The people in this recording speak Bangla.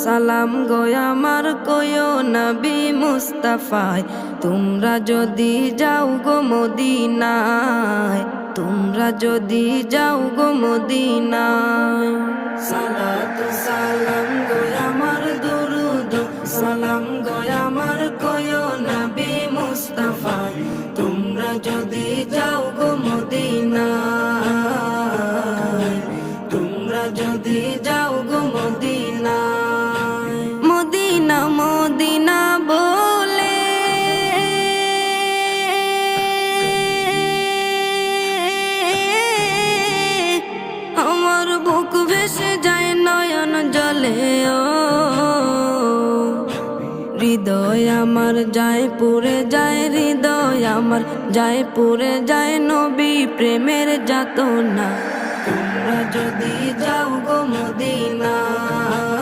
সালাম গো আমার কয়ো নবী মুস্তাফায়, তোমরা যদি যাও গো মদিনায়, তোমরা যদি যাও গো মদিনায়। সালাতু সালাম গো আমার দুরুদ সালাম গো আমার কয়ো নবী মুস্তাফায়, তোমরা যদি যাও গো মদিনায়, তোমরা যদি যাও গো মদিনায়। মদিনা মদিনা বলে আমার বুক ভেসে যায় নয়ন জলে, ও হৃদয় আমার যায় পুরে যায়, হৃদয় আমার যায় পুরে যায় নবী প্রেমের যাতনা, তোমরা যদি যাও গো মদিনায়।